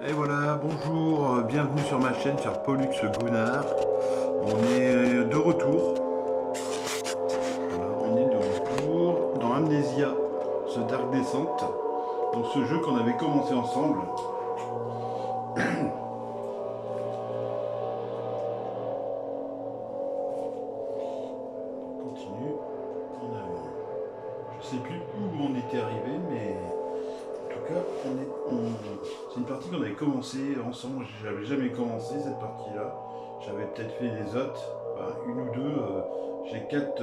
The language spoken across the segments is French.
Et voilà, bonjour, bienvenue sur ma chaîne, sur Pollux Gunnar. On est de retour. Voilà, on est de retour dans Amnesia, The Dark Descent. Donc ce jeu qu'on avait commencé ensemble. On continue en avant. Je sais plus où on était arrivé, mais en tout cas, c'est une partie qu'on avait commencé ensemble. J'avais jamais commencé cette partie-là. J'avais peut-être fait les autres, enfin, une ou deux. J'ai 4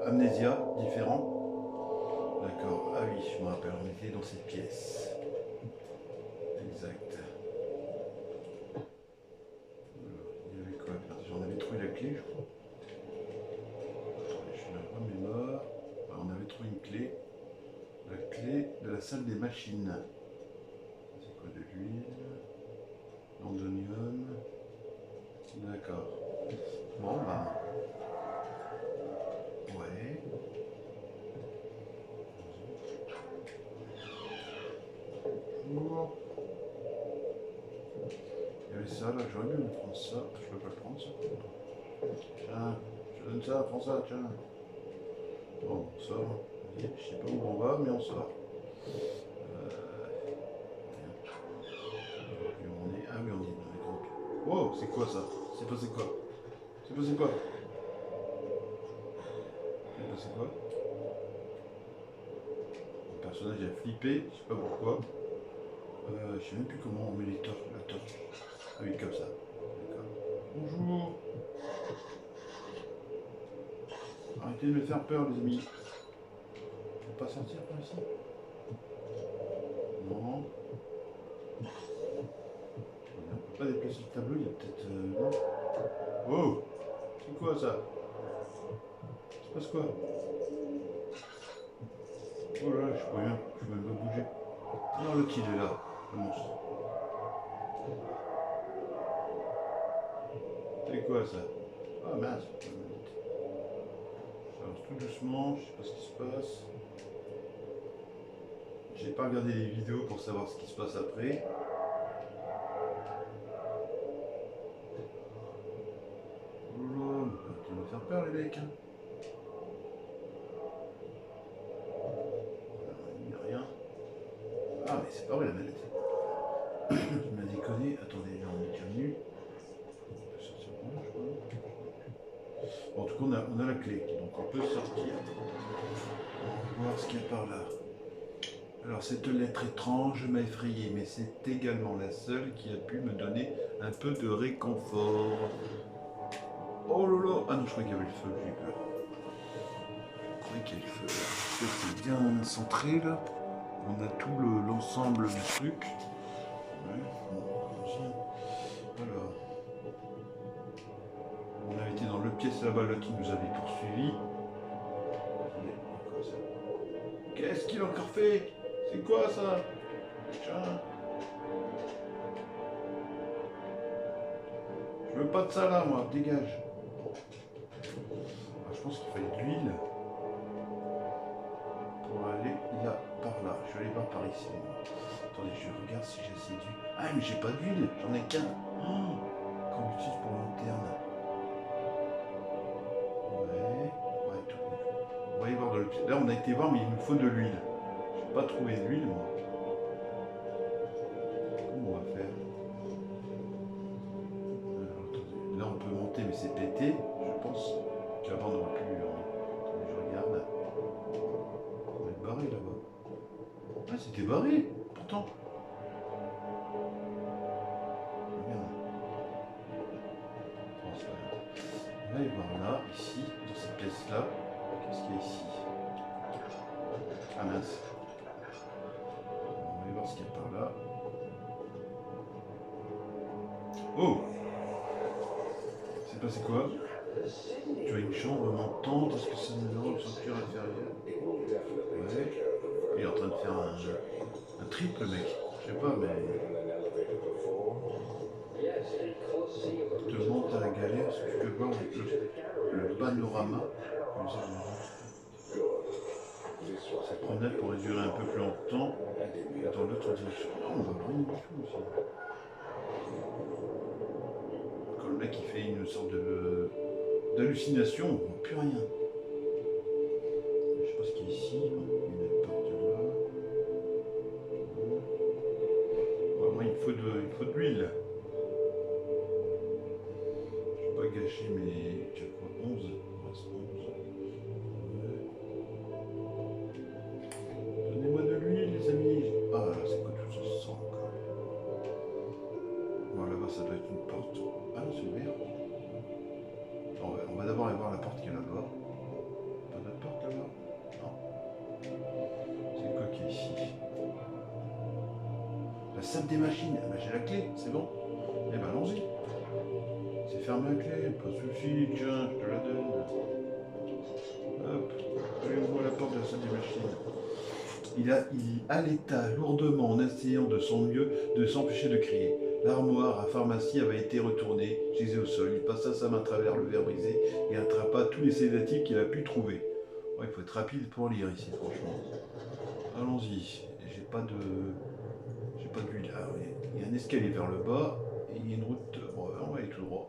amnésias différents. D'accord. Ah oui, je me rappelle, on était dans cette pièce. Exact. Il y avait quoi? J'en avais trouvé la clé, je crois. Je me remémore. Ah, on avait trouvé une clé. La clé de la salle des machines. C'est quoi, de l'huile? Londonium. D'accord. Bon, bah. Ouais. Bonjour. Il y avait ça là, j'aurais dû me prendre ça. Je peux pas le prendre ça. Tiens, je donne ça, prends ça, tiens. Bon, on sort. Je sais pas où on va, mais on sort. Et on est. Ah oui, on est dans les groupes. Wow, c'est quoi ça? C'est passé quoi? C'est passé quoi? C'est passé quoi? Le personnage a flippé, je sais pas pourquoi. Je sais même plus comment on met les torches, la torche. Ah oui, comme ça. D'accord. Bonjour. Arrêtez de me faire peur, les amis. Je peux pas sortir par ici? Non. On peut pas déplacer le tableau, il y a peut-être. Non. Oh! C'est quoi ça? Il se passe quoi? Oh là là, je peux rien, je peux même pas bouger. Non, l'autre il est là, le monstre. C'est quoi ça? Ah mince, ça avance tout doucement, je sais pas ce qui se passe. J'ai pas regardé les vidéos pour savoir ce qui se passe après. Oh là, tu vas me faire peur les mecs, hein. Il n'y a rien. Ah mais c'est pas vrai la manette. Tu m'as déconné. Attendez, là on est déjà venu. On peut sortir par là, je crois. Bon, en tout cas on a la clé, donc on peut sortir. On va voir ce qu'il y a par là. Alors cette lettre étrange m'a effrayé, mais c'est également la seule qui a pu me donner un peu de réconfort. Oh là là! Ah non, je croyais qu'il y avait le feu, j'ai eu peur. Je croyais qu'il y avait le feu. Là. C'est bien centré là. On a tout l'ensemble du truc. Ouais, bon, alors, on a été dans le pièce là-bas là, qui nous avait poursuivis. Qu'est-ce qu'il a encore fait? C'est quoi ça? Tiens. Je veux pas de ça là, moi, dégage. Ah, je pense qu'il fallait de l'huile pour aller là, par là. Je vais aller voir par ici. Attendez, je regarde si j'ai assez d'huile. Ah, mais j'ai pas d'huile, j'en ai qu'un. Oh, qu'on utilise pour lanterne. Ouais, tout. On va y voir dans le. Là, on a été voir, mais il nous faut de l'huile. J'ai pas trouvé d'huile, moi. Comment on va faire? Alors, attendez. Là, on peut monter, mais c'est pété, je pense. Qu'avant, on aurait pu. Attendez, je regarde. On va être barré là-bas. Ah, c'était barré, pourtant. Regarde. Bon, c'est pas grave. On va aller voir là, ici, dans cette pièce-là. Qu'est-ce qu'il y a ici? Ah mince. On va aller voir ce qu'il y a par là. Oh! C'est passé quoi? Tu as une chambre montante, est-ce que c'est une lampe sur cuir inférieur? Ouais. Il est en train de faire un triple mec. Je sais pas, mais. Tu te montes à la galère, est-ce que tu peux voir le panorama? Cette promenade pourrait durer un peu plus longtemps dans l'autre direction. Oh, on va rien du tout aussi. mec il fait une sorte d'hallucination, on voit plus rien. Je sais pas ce qu'il y a ici. Une porte là. Vraiment il faut de l'huile. Je vais pas gâcher mes. J'ai quoi 11. Il reste 11. Ouais. Donnez-moi de l'huile les amis. Ah là c'est quoi tout ça sent encore. Bon là-bas ça doit être une porte. Ah non c'est ouvert. On va d'abord aller voir la porte qui est là-bas. Pas d'autre porte là-bas? Non. C'est quoi qui est ici? La salle des machines. Ah bah j'ai la clé, c'est bon. Eh ben allons-y. C'est fermé à clé, pas de soucis, tiens, je te la donne. Hop, allez ouvre la porte de la salle des machines. Il allaita lourdement en essayant de son mieux de s'empêcher de crier. L'armoire à pharmacie avait été retournée, gisée au sol. Il passa sa main à travers le verre brisé et attrapa tous les sédatifs qu'il a pu trouver. Ouais, il faut être rapide pour lire ici, franchement. Allons-y. J'ai pas d'huile. Ah, oui. Il y a un escalier vers le bas et il y a une route. Bon, on va aller tout droit.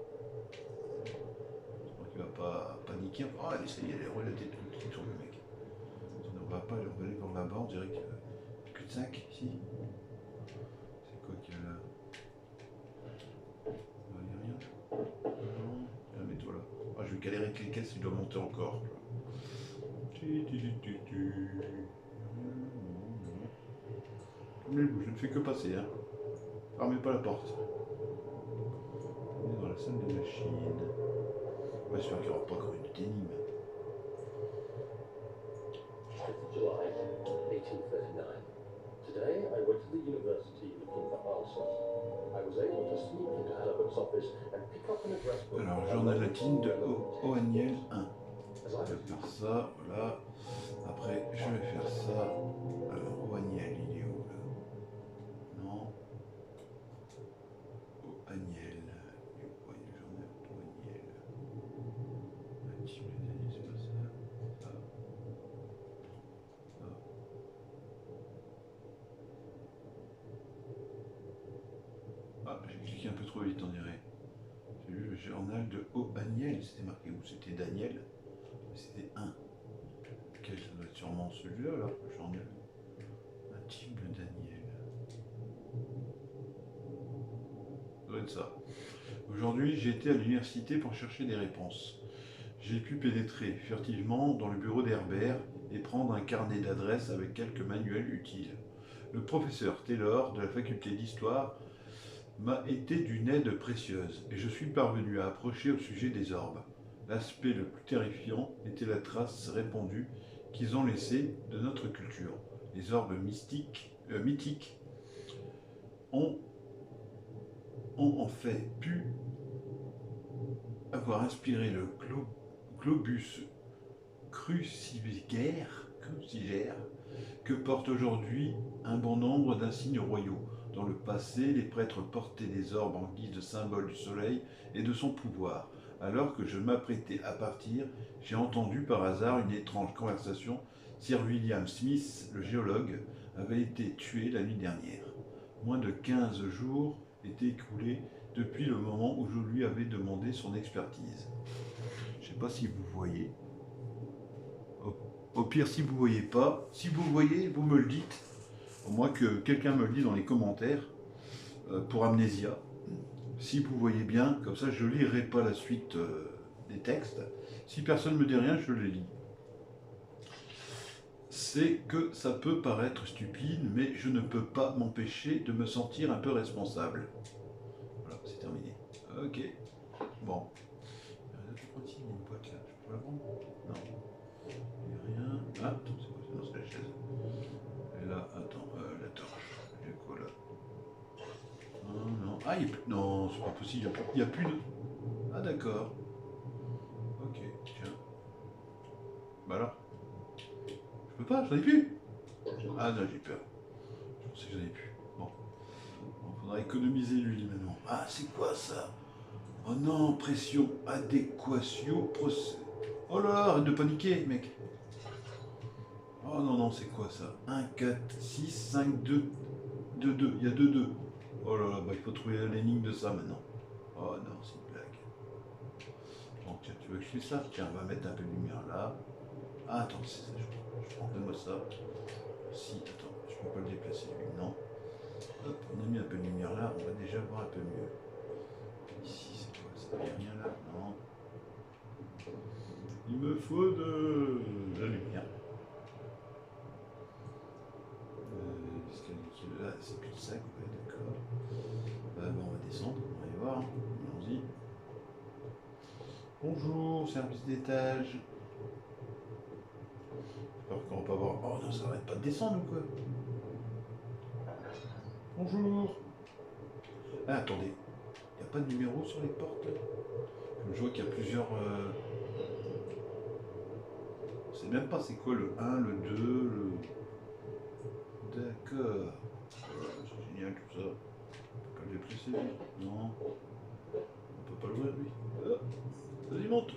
J'espère qu'il va pas paniquer. Oh, allez, ça y est, la tête qui tourne, le mec. On va pas, on va aller vers là-bas. On dirait que cul-de-sac ici. C'est quoi qu'il y a là? Il n'y a rien. Non. Ah, mets-toi là. Ah, je vais galérer avec les caisses, il doit monter encore. Comme les bouches, je ne fais que passer. Hein. Fermez pas la porte. On est dans la salle des machines. J'espère qu'il n'y aura pas encore une énigme. July 1839. Today I went to the university looking for answers. I was able to sneak into Herbert's office and pick up an address book. Alors, journal latine de O'Aniel 1. Je vais faire ça, voilà. Après, je vais faire ça. Alors, O'Aniel, il est où là? Non. O'Aniel. Le journal d'O'Aniel. Un petit peu d'année, c'est pas ça. Ça. Ça. Ah, j'ai cliqué un peu trop vite, on dirait. J'ai vu le journal de O'Aniel. C'était marqué où? C'était Daniel. C'était 1. Lequel ça doit être sûrement celui-là, là, le journal. Intime de Daniel. Ça doit être ça. Aujourd'hui, j'ai été à l'université pour chercher des réponses. J'ai pu pénétrer furtivement dans le bureau d'Herbert et prendre un carnet d'adresses avec quelques manuels utiles. Le professeur Taylor de la faculté d'histoire m'a été d'une aide précieuse et je suis parvenu à approcher au sujet des orbes. L'aspect le plus terrifiant était la trace répandue qu'ils ont laissée de notre culture. Les orbes mythiques ont en fait pu avoir inspiré le globus crucifigère que portent aujourd'hui un bon nombre d'insignes royaux. Dans le passé, les prêtres portaient des orbes en guise de symbole du soleil et de son pouvoir. Alors que je m'apprêtais à partir, j'ai entendu par hasard une étrange conversation. Sir William Smith, le géologue, avait été tué la nuit dernière. Moins de 15 jours étaient écoulés depuis le moment où je lui avais demandé son expertise. Je ne sais pas si vous voyez. Au pire, si vous ne voyez pas, si vous voyez, vous me le dites. Au moins que quelqu'un me le dise dans les commentaires pour Amnésia. Si vous voyez bien, comme ça je ne lirai pas la suite des textes. Si personne ne me dit rien, je les lis. C'est que ça peut paraître stupide, mais je ne peux pas m'empêcher de me sentir un peu responsable. Voilà, c'est terminé. Ok. Bon. Il y a une boîte là, je peux la prendre? Non. Il n'y a rien. Ah, attends, c'est quoi ça? Non, c'est la chaise. Et là, attends, la torche. Il y a quoi là? Non. Ah, non, c'est pas possible. Il n'y a plus de... Ah, d'accord. Ok, tiens. Bah alors? Je peux pas, j'en ai plus. Ah non, j'ai peur. Je pensais que j'en ai plus. Bon. Il faudra économiser l'huile maintenant. Ah, c'est quoi ça? Oh non, pression, adéquatio, procès. Oh là là, arrête de paniquer, mec. Oh non, c'est quoi ça? 1, 4, 6, 5, 2, 2, 2. Il y a 2, 2. Oh là là, bah, il faut trouver l'énigme de ça maintenant. Oh non, c'est une blague. Bon, tiens, tu veux que je fasse ça? Tiens, on va mettre un peu de lumière là. Ah, attends, c'est ça, je prends, donne-moi ça. Si, attends, je peux pas le déplacer lui, non. Hop, on a mis un peu de lumière là, on va déjà voir un peu mieux. Ici, c'est quoi ça? Il n'y a rien là? Non. Il me faut de la lumière. Là, c'est plus de ça, ouais, d'accord. Bon, on va descendre, on va y voir. Allons-y. Bonjour, service d'étage. J'espère qu'on va pas voir. Oh non, ça arrête pas de descendre ou quoi? Bonjour. Ah, attendez. Il n'y a pas de numéro sur les portes? Comme je vois qu'il y a plusieurs. Je sais même pas c'est quoi le 1, le 2, le. D'accord. C'est génial tout ça. On peut pas le déplacer lui. Non. On peut pas l'ouvrir lui. Vas-y, monte.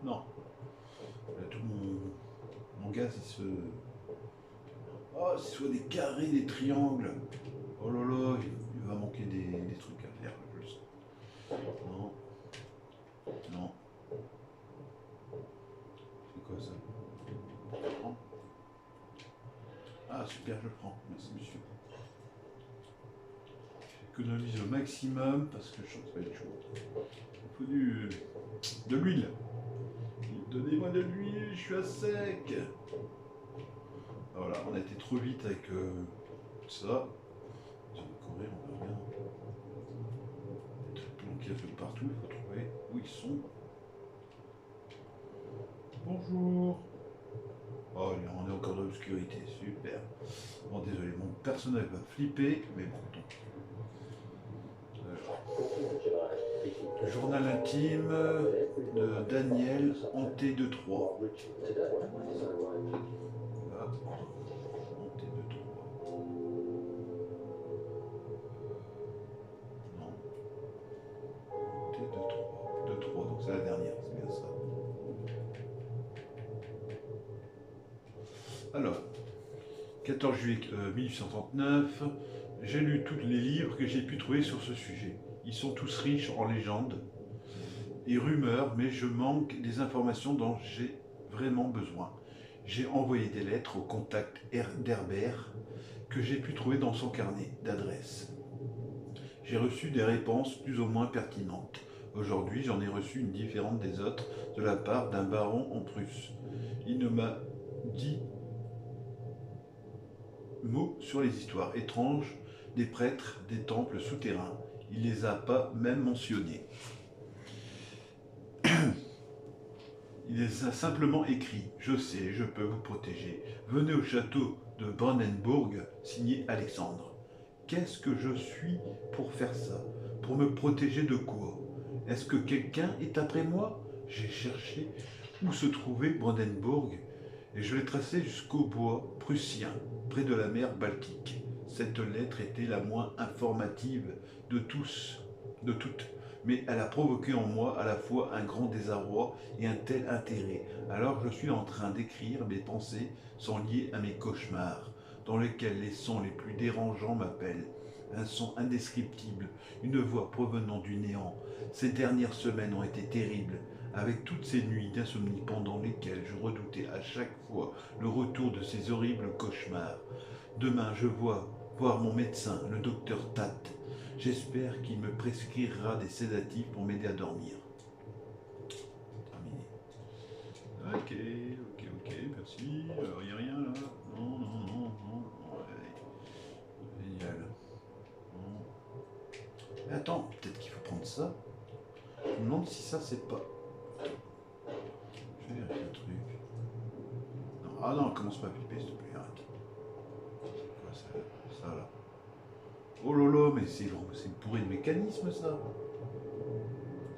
Non. Là, tout mon gaz il se. Oh, c'est soit des carrés, des triangles. Oh là là, il va manquer des trucs à faire, je le sens. Non. Non. C'est quoi ça? Je prends. Ah super, je prends. Merci monsieur. J'économise au maximum parce que je sens que ça va être chaud. Il faut de l'huile. Donnez-moi de l'huile, je suis à sec. Voilà, on a été trop vite avec ça. Si on va courir, on va bien. Des trucs planqués un peu partout, il faut trouver où ils sont. Bonjour. Oh, on est encore dans l'obscurité, super. Bon, désolé, mon personnage va flipper, mais bon, donc. Journal intime de Daniel, hanté de Troyes. Voilà. Hanté de Troyes. Non. Hanté de Troyes. De Troyes, donc c'est la dernière, c'est bien ça. Alors, 14 juillet 1839, j'ai lu tous les livres que j'ai pu trouver sur ce sujet. Ils sont tous riches en légendes et rumeurs, mais je manque des informations dont j'ai vraiment besoin. J'ai envoyé des lettres au contact d'Herbert que j'ai pu trouver dans son carnet d'adresses. J'ai reçu des réponses plus ou moins pertinentes. Aujourd'hui, j'en ai reçu une différente des autres de la part d'un baron en Prusse. Il ne m'a dit mot sur les histoires étranges des prêtres des temples souterrains. Il les a pas même mentionnés. Il les a simplement écrits. Je sais, je peux vous protéger. Venez au château de Brandenburg, signé Alexandre. Qu'est-ce que je suis pour faire ça? Pour me protéger de quoi? Est-ce que quelqu'un est après moi? J'ai cherché où se trouvait Brandenburg et je l'ai tracé jusqu'au bois prussien, près de la mer Baltique. Cette lettre était la moins informative de toutes, mais elle a provoqué en moi à la fois un grand désarroi et un tel intérêt. Alors je suis en train d'écrire, mes pensées sont liées à mes cauchemars, dans lesquels les sons les plus dérangeants m'appellent. Un son indescriptible, une voix provenant du néant. Ces dernières semaines ont été terribles, avec toutes ces nuits d'insomnie pendant lesquelles je redoutais à chaque fois le retour de ces horribles cauchemars. Demain, je vois voir mon médecin, le docteur Tate. J'espère qu'il me prescrira des sédatifs pour m'aider à dormir. Terminé. Ok, merci. Alors, il n'y a rien là? Non. Ouais. Génial. Non. Mais attends, peut-être qu'il faut prendre ça. Je me demande si ça c'est pas. Je vais vérifier un truc. Non. Ah non, commence pas à flipper, s'il te plaît, arrête. C'est quoi ça là? Oh là là, mais c'est bourré de mécanismes ça.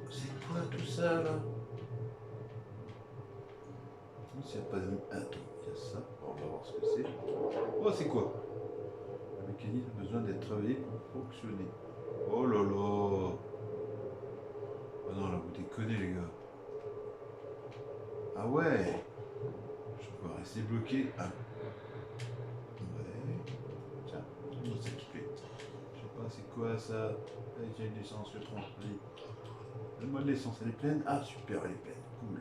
C'est quoi tout ça là? S'il n'y a pas de. Attends, il y a ça. On va voir ce que c'est. Oh, c'est quoi? Le mécanisme a besoin d'être travaillé pour fonctionner. Oh là là. Oh non, là, vous déconnez, les gars. Ah ouais. Je vais rester bloqué. Ah. Ouais. Tiens, on va s'équiper. Je sais pas, c'est quoi ça? Allez, tiens, une licence, je trompe. Allez. Donne-moi de l'essence, elle est pleine. Ah super, elle est pleine. Cool.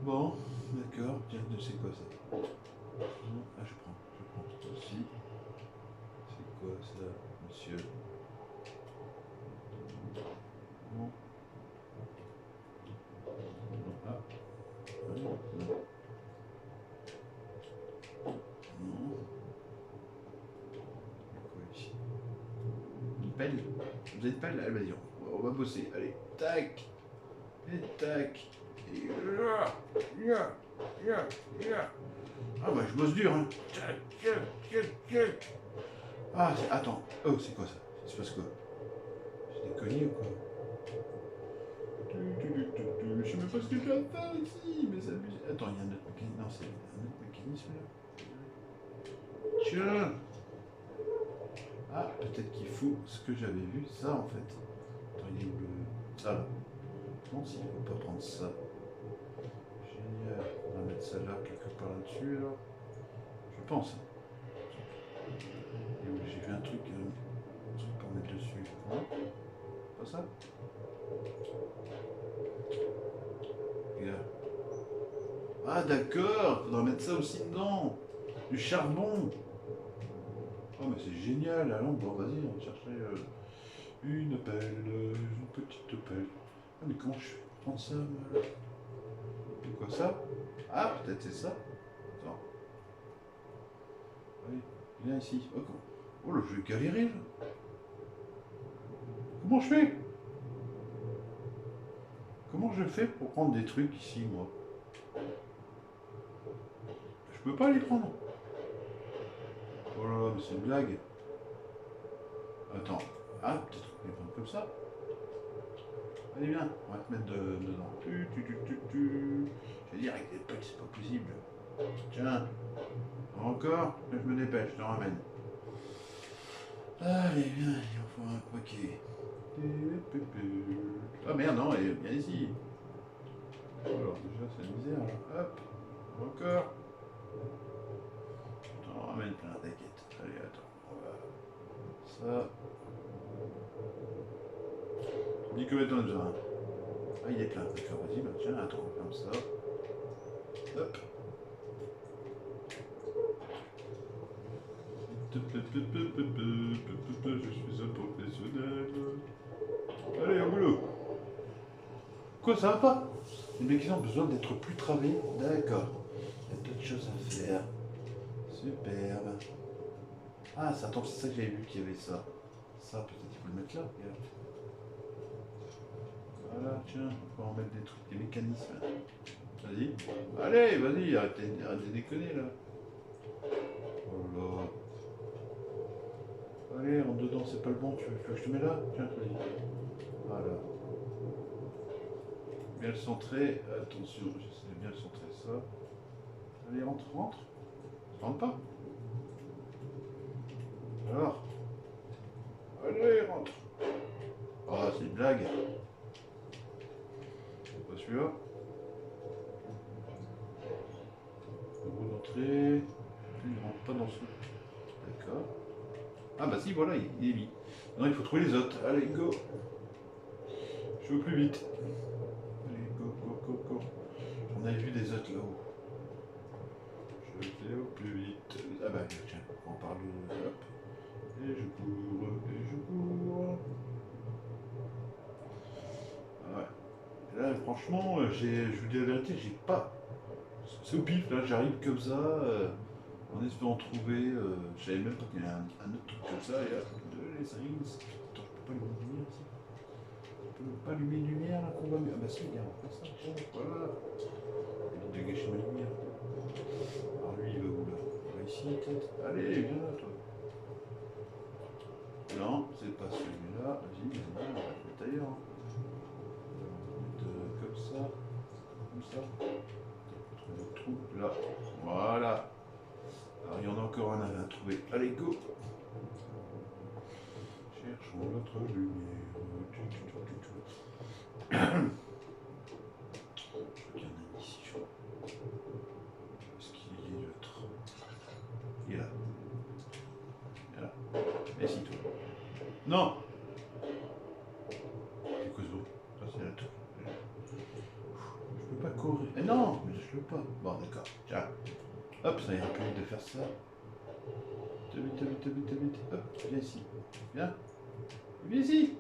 Bon, d'accord. Tiens, c'est quoi ça? Ah, je prends ça aussi. C'est quoi ça, monsieur? Non. Non. Ah. Non. Non. Non. Quoi ici? Une pelle? Vous avez une pelle? Allez, vas-y, on va bosser. Allez, tac. Et tac. Et ah bah je bosse dur, hein. Tac, tac, tac, tac. Ah, attends. Oh, c'est quoi ça? Il se passe quoi? J'ai déconné ou quoi? Je sais même pas ce que je dois faire ici, mais ça abuse. Attends, il y a un autre mécanisme. Non, c'est un autre mécanisme là. Tiens. Ah, peut-être qu'il faut ce que j'avais vu, ça en fait. Attends, il est où le. Ça là. Non, si, on peut pas prendre ça. Génial. On va mettre ça là, quelque part là-dessus alors. Je pense. Et où j'ai vu un truc pour mettre dessus. Non? Pas ça? Regarde. Ah d'accord, faudra mettre ça aussi dedans. Du charbon. Oh mais c'est génial, allons, bon vas-y, on va chercher une pelle, une petite pelle. Ah mais comment je fais pour prendre ça moi? C'est quoi ça? Ah peut-être c'est ça. Attends. Allez, viens ici. Oh, oh là je vais galérer là. Comment je fais? Comment je fais pour prendre des trucs ici moi? Je peux pas les prendre. Oh là là, mais c'est une blague. Attends. Ah, peut-être qu'on peut les prendre comme ça. Allez, viens, on va te mettre dedans. Je vais dire, avec des pelles, c'est pas possible. Tiens. Encore. Je me dépêche, je te ramène. Allez, viens, il en faut un paquet. Ah merde, non, elle viens ici. Alors, déjà, c'est la misère, là. Hop. Encore. Je t'en ramène plein, t'inquiète. Allez, attends. Voilà. Ça. Dis combien t'en as besoin? Ah, il est plein. D'accord, vas-y, bah, tiens, attends, comme ça. Hop. Je suis un professionnel. Allez, au boulot. Quoi, ça va pas? Les mecs, ils ont besoin d'être plus travaillés. D'accord. Il y a d'autres choses à faire. Superbe. Ah, ça tombe, c'est ça que j'avais vu qu'il y avait ça. Ça, peut-être il faut le mettre là. Regarde. Voilà, tiens, on va en mettre des trucs, des mécanismes. Vas-y. Allez, vas-y, arrêtez de déconner là. Oh là. Allez, rentre dedans, c'est pas le bon, tu veux que je te mets là? Tiens, vas-y. Voilà. Bien le centrer, attention, j'essaie de bien le centrer ça. Allez, rentre, rentre. Ça rentre pas? Alors. Allez, rentre. Ah, c'est une blague. C'est pas celui-là. Vous d'entrée. Il ne rentre pas dans ce. D'accord. Ah bah si, voilà, il est mis. Non, il faut trouver les autres. Allez, go. Je vais au plus vite. Allez, go, go, go, go. J'en avais vu des autres là-haut. Je vais au plus vite. Ah bah tiens, on parle de... Hop. Et je cours, et je cours. Ah ouais. Là, franchement, je vous dis la vérité, j'ai pas... C'est au pif, là, j'arrive comme ça, en espérant trouver... je savais même pas qu'il y avait un autre truc comme ça, et hop, les strings. Attends, je peux pas allumer une lumière, ici. Je peux pas allumer une lumière, là, qu'on va... Ah bah si, regarde, on va faire ça, tiens, voilà. Il va dégager ma lumière. Alors lui, il va où, là? Il va ici, peut-être. Allez, viens là, toi. Non, c'est pas celui-là. Vas-y, on va le mettre ailleurs. Hein. On va le mettre comme ça. Comme ça. On trouve le trou là. Voilà. Alors il y en a encore un à trouver. Allez, go. Cherchons l'autre lumière. Je crois qu'il y en a ici, je crois. Est-ce qu'il est l'autre? Il est là. Il est là. Et si toi. Non! C'est quoi ce bruit? Ça, c'est courir. Eh non, mais je veux pas. Bon, d'accord. Tiens. Hop, ça ira plus vite de faire ça. Vite, vite, vite, vite. Hop, viens ici. Viens. Viens ici.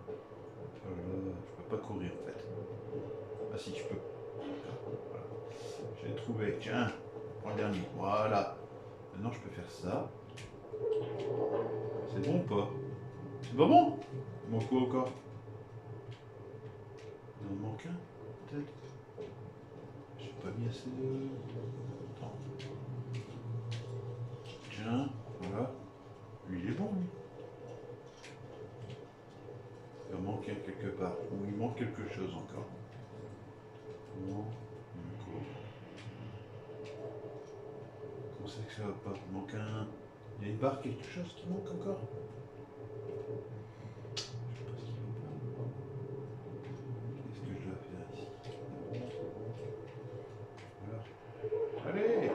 Oh là là, je peux pas courir en fait. Ah si, je peux. Voilà. J'ai trouvé. Tiens, prends le dernier. Voilà. Maintenant, je peux faire ça. C'est bon ou pas? C'est pas bon? Il manque quoi encore? Il en manque un, peut-être? J'ai pas mis assez de... Attends. Tiens, voilà. Lui, il est bon, lui. Il en manque un quelque part. Ou il manque quelque chose encore. Non, il manque quoi? Comment c'est que ça va pas? Il manque un... Il y a une barre, quelque chose qui manque encore? Je sais pas ce qu'il va pas. Qu'est-ce que je dois faire ici? Voilà. Allez!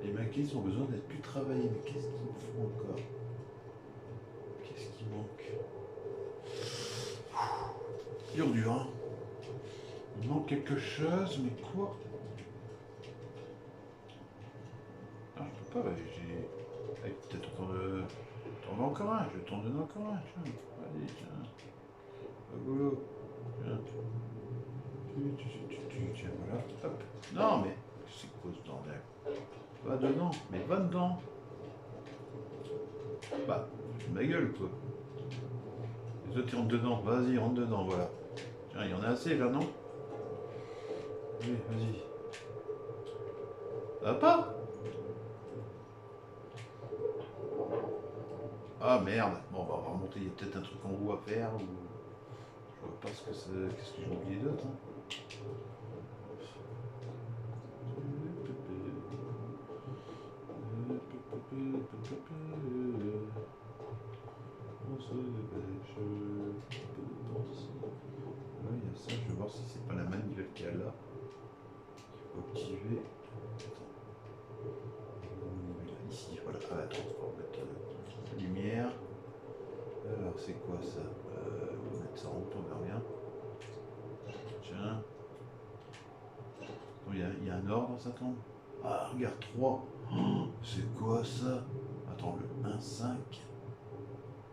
Les maquis ont besoin d'être plus travaillés. Mais qu'est-ce qu'il me faut encore? Qu'est-ce qui manque? Dur, hein? Il manque quelque chose, mais quoi? Ah, je peux pas, j'ai... Allez, peut-être t'en veux encore un, je vais t'en donner encore un, tiens. Allez, tiens. Boulot. Tiens. Tiens, voilà. Hop. Non, mais c'est quoi ce bordel? Va dedans, mais va dedans. Bah, c'est ma gueule, quoi. Les autres, ils rentrent dedans. Vas-y, rentre dedans, voilà. Tiens, il y en a assez, là, non? Oui, vas-y. Ça va pas? Ah, merde. Bon, bah, on va remonter. Il y a peut-être un truc en haut à faire, ou... Je vois pas ce que c'est... Qu'est-ce que j'ai oublié d'autre, hein? On se dépêche. Là, il y a ça. Je vais voir si c'est pas la manivelle qu'il y a là. Il faut activer. Attends. Ici, voilà. Ah, attends, on va mettre la lumière. Alors, c'est quoi ça? On va mettre ça en haut, on verra bien. Tiens. Il y a un or dans sa tombe. Ah, regarde, 3. Oh, c'est quoi ça? Attends, le 1, 5.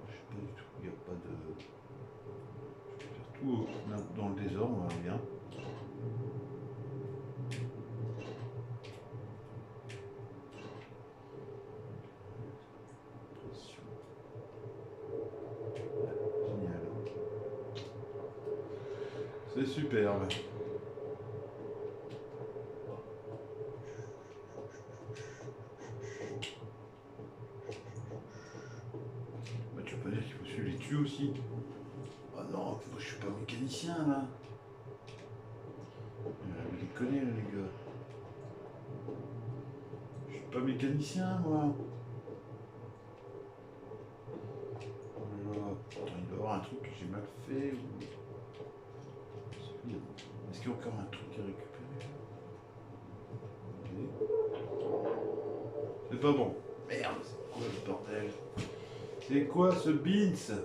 Je sais pas du tout, il n'y a pas de... Je vais faire tout dans le désordre, on verra bien. Génial. C'est superbe. Bah, tu peux pas dire qu'il faut suivre les tuyaux aussi. Ah non, je suis pas mécanicien là. Vous déconnez là, les gars. Je suis pas mécanicien moi. Oh là là. Attends, il doit y avoir un truc que j'ai mal fait ou... Est-ce qu'il y a encore un truc à récupérer? C'est pas bon. Merde, c'est quoi ce bordel? C'est quoi ce beans?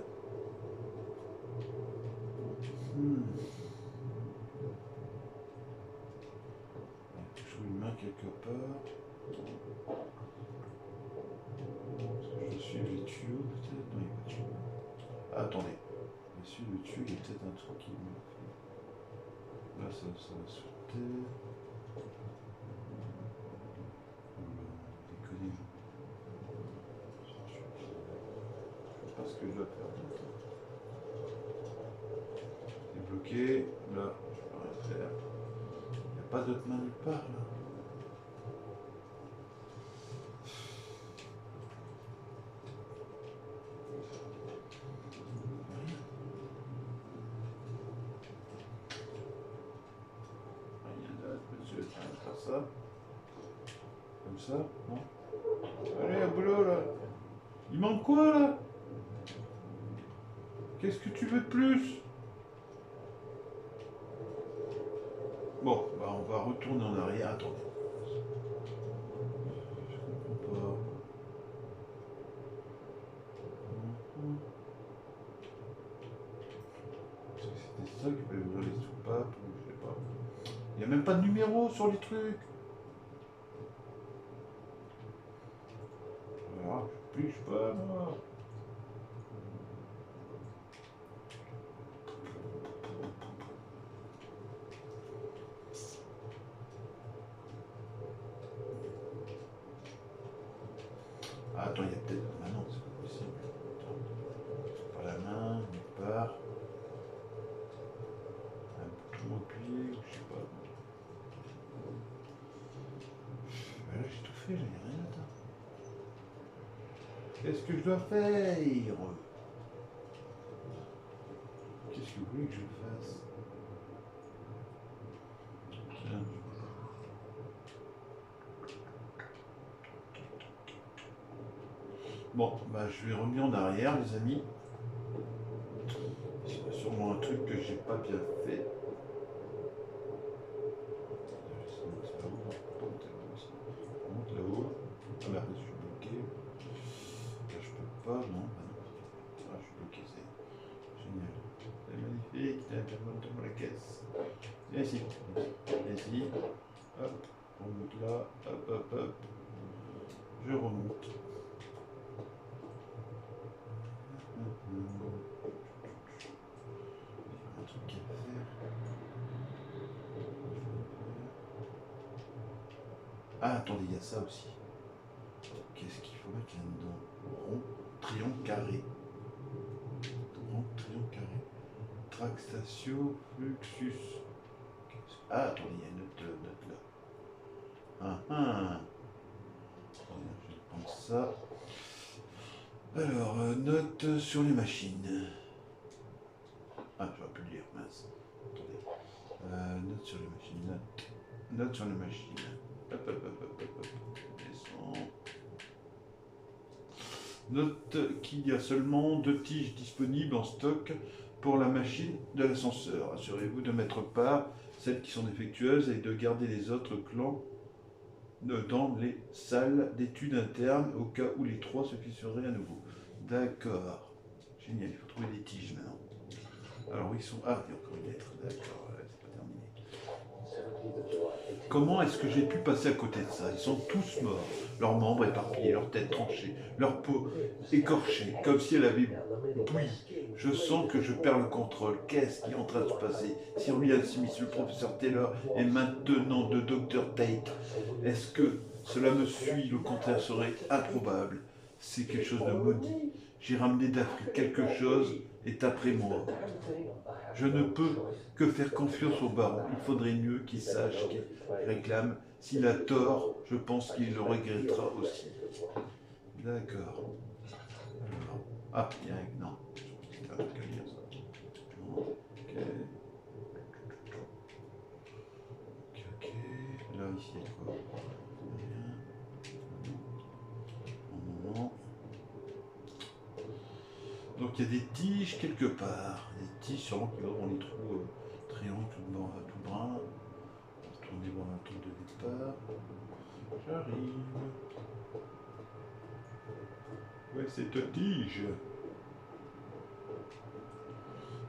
Je trouve une main quelque part. Est-ce que je suis les tuyaux peut-être? Non, il n'y a pas de tuyaux. Ah, attendez. Je suis le tuyau, il y a peut-être un truc qui me fait. Là, ça va sauter. Déconner. Je sais pas ce que je dois faire. C'est bloqué. Là, je peux rien faire. Il n'y a pas d'autre main nulle part là. Ça. Comme ça, non? Allez, à boulot là. Il manque quoi là? Qu'est-ce que tu veux de plus? Bon, bah on va retourner en arrière. Attendez. Je comprends pas. Est-ce que c'était c'est ça qui peut ouvrir les soupapes, ou je sais pas. Il n'y a même pas de numéro sur les trucs. Alors, je piche pas, moi. Ah, attends, il y a peut-être... Ah non, c'est pas possible. Attends. Pas la main, nulle part. Un bouton appuyé, ou je sais pas. Là, j'ai tout fait, j'ai rien atteint. Qu'est-ce que je dois faire? Qu'est-ce que vous voulez que je fasse? Tiens. Bon, bah je vais revenir en arrière, les amis. C'est sûrement un truc que j'ai pas bien fait. C'est là-haut, on monte là-haut. Ah merde, je suis bloqué. Là, je peux pas, non. Ah, je suis bloqué, c'est génial. C'est magnifique, monte-moi la caisse. Viens ici, viens ici. Hop, on monte là, hop, hop, hop. Je remonte. Un truc à faire. Ah, attendez, il y a ça aussi. Qu'est-ce qu'il faut mettre là-dedans? Rond, triangle, carré. Rond, triangle, carré. Tractatio, fluxus. Ah, attendez, il y a une autre note là. Ah, ah. Attendez, je vais prendre ça. Alors, note sur les machines. Ah, j'aurais pu le lire, mince. Attendez. Note sur les machines. Note sur les machines. Hop, hop, hop, hop, hop, hop. Descends. Note qu'il y a seulement 2 tiges disponibles en stock pour la machine de l'ascenseur. Assurez-vous de mettre part celles qui sont défectueuses et de garder les autres clans dans les salles d'études internes au cas où les 3 se fisseraient à nouveau. D'accord. Génial, il faut trouver des tiges maintenant. Alors où ils sont? Ah, il y a encore une lettre. D'accord, c'est pas terminé. Comment est-ce que j'ai pu passer à côté de ça? Ils sont tous morts. Leurs membres éparpillés, leurs têtes tranchées, leur peau écorchée, comme si elle avait bouilli. Je sens que je perds le contrôle. Qu'est-ce qui est en train de se passer? Sir William Smith, le professeur Taylor et maintenant le docteur Tate. Est-ce que cela me suit? Le contraire serait improbable. C'est quelque chose de maudit. J'ai ramené d'Afrique quelque chose est après moi. Je ne peux que faire confiance au baron. Il faudrait mieux qu'il sache qu'il réclame. S'il a tort, je pense qu'il le regrettera aussi. D'accord. Alors, ah, il y a un... Non. C'est un truc à lire, ça. Non. Ok. Ok. Là, ici, il y a quoi? Rien. Non. Donc il y a des tiges quelque part. Des tiges sûrement qui vont dans les trous triangles tout brun. Retourner voir un tour de départ. J'arrive. Ouais, c'est une tige.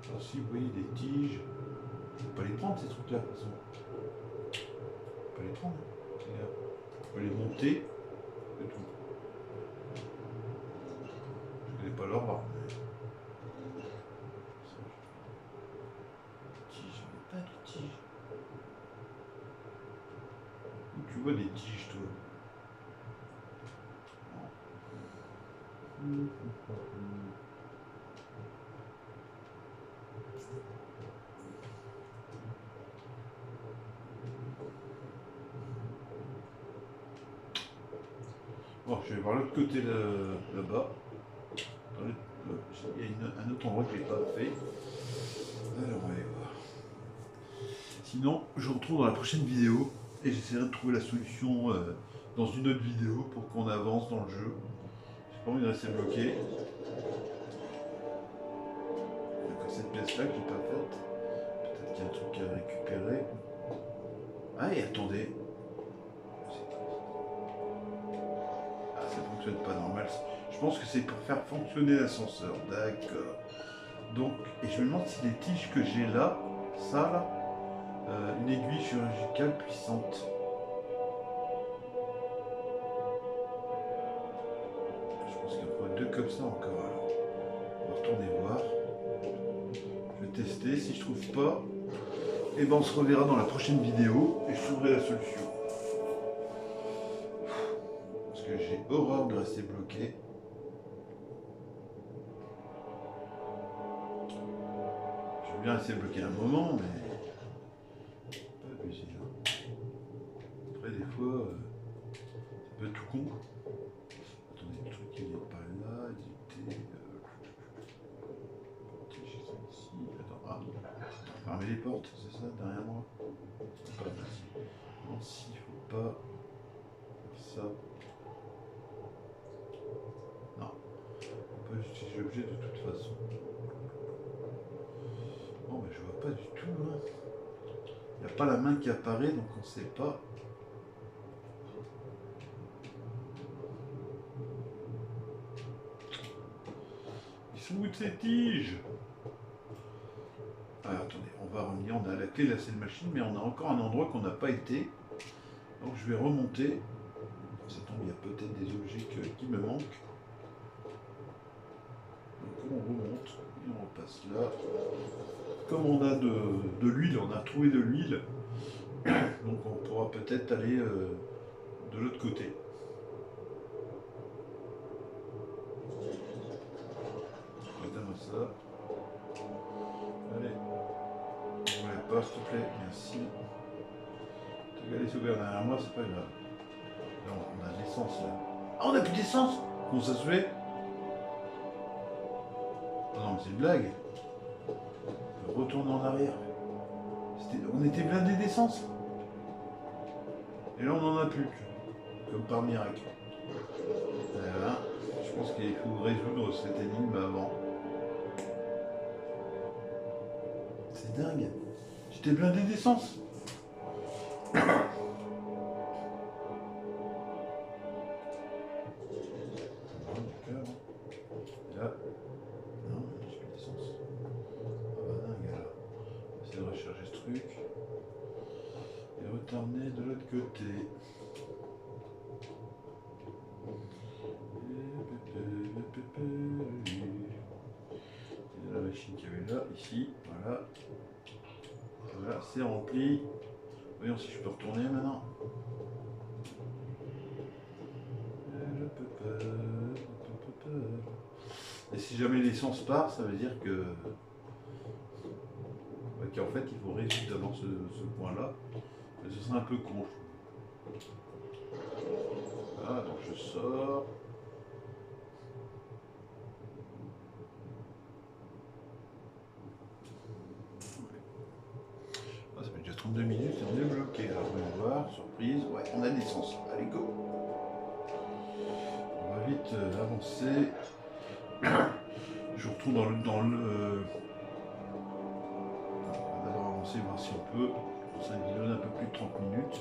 Alors si vous voyez des tiges, je ne peux pas les prendre ces trucs-là de toute façon. Je ne peux pas les prendre. Regarde. Je peux les monter. C'est tout. Je ne connais pas leur barre. Pas de tiges. Où tu vois des tiges, toi? Bon, je vais voir l'autre côté là-bas. Il y a un autre endroit que je n'ai pas fait. Alors, on va aller voir. Sinon, je vous retrouve dans la prochaine vidéo et j'essaierai de trouver la solution dans une autre vidéo pour qu'on avance dans le jeu. J'ai pas envie de rester bloqué. Il n'y a que cette pièce-là que j'ai pas faite. Peut-être qu'il y a un truc à récupérer. Ah, et attendez. Ah, ça fonctionne pas normal. Je pense que c'est pour faire fonctionner l'ascenseur. D'accord. Donc, et je me demande si les tiges que j'ai là, ça là, une aiguille chirurgicale puissante. Je pense qu'il y en faudrait deux comme ça encore. Alors, on va retourner voir. Je vais tester. Si je trouve pas, et ben on se reverra dans la prochaine vidéo et je trouverai la solution. Parce que j'ai horreur de rester bloqué. Je veux bien rester bloqué un moment, mais pas abuser. Après, des fois, ça peut être tout con. Attendez, le truc il est pas là, éditer. Ici. Attends, fermer les portes, c'est ça, derrière moi. Pas ici. Non, si, faut pas faire ça. Non, faut pas utiliser l'objet de toute façon. Bon, mais je vois pas du tout. Hein. Il n'y a pas la main qui apparaît, donc on ne sait pas. Ils sont où ces tiges? Ah, attendez, on va revenir. On a la clé de la scène machine, mais on a encore un endroit qu'on n'a pas été. Donc je vais remonter. Ça tombe, il y a peut-être des objets qui me manquent. Donc on remonte et on repasse là. Comme on a de l'huile, on a trouvé de l'huile. Donc on pourra peut-être aller de l'autre côté. Regardez-moi ça. Allez. On ne pas, s'il te plaît. Merci. Tu vas les sauver derrière moi, c'est pas grave. Non, on a de l'essence là. Ah, on a plus d'essence? Comment ça se fait? Oh non, mais c'est une blague. Retourne en arrière. On était blindé d'essence. Et là, on n'en a plus. Comme par miracle. Voilà. Je pense qu'il faut résoudre cette énigme avant. C'est dingue. J'étais blindé d'essence. Là. Non, j'ai plus d'essence. Ah bah dingue alors. On va essayer de recharger ce truc. Et retourner de l'autre côté. La machine qu'il y avait là, ici, voilà. Voilà, c'est rempli. Voyons si je peux retourner maintenant. Et si jamais l'essence part, ça veut dire que qu'en fait il faut résoudre d'abord ce point-là. Mais ce serait un peu con. Voilà, donc je sors. Ah, ça fait déjà 32 minutes et on est bloqué. Alors on va voir, surprise, ouais, on a de l'essence. Allez, go. On va vite avancer. Je retourne dans le. On va d'abord avancer, voir si on peut. Ça nous donne un peu plus de 30 minutes.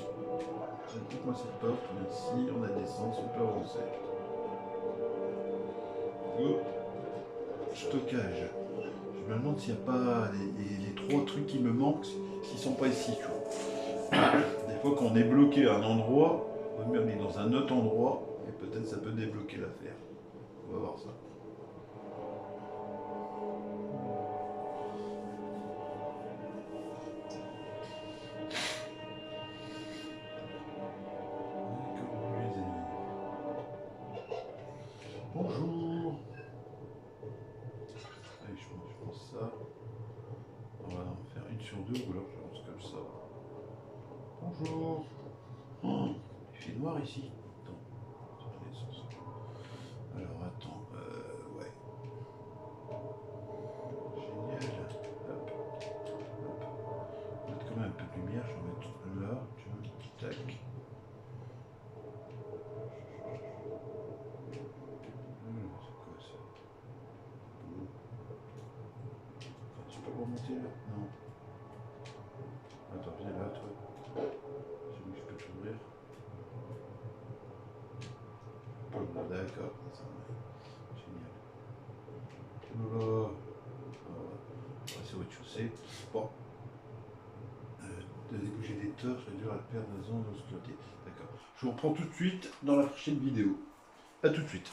Dites-moi cette porte, merci, on a de l'essence, on peut avancer. Go. Stockage. Je me demande s'il n'y a pas les trois trucs qui me manquent, s'ils sont pas ici. Tu vois. Des fois quand on est bloqué à un endroit, on va aller dans un autre endroit et peut-être ça peut débloquer l'affaire. On va voir ça. Bonjour. Allez, je pense ça. On va en faire une sur deux ou alors je lance comme ça. Bonjour. Oh, il fait noir ici. Attends. Alors attends. Ouais. Génial. Hop. Hop. On va mettre quand même un peu de lumière. Je vais mettre là. Tu vois. Tac. C'est quoi ça? Tu peux remonter là? Non. Attends, viens là, toi. J'ai vu que je peux t'ouvrir. D'accord. Génial. Oula. c'est au rez-de-chaussée. Bon. De déboucher des torches, ça dure à perdre la zone d'obscurité. D'accord. Je vous reprends tout de suite dans la prochaine vidéo. A tout de suite.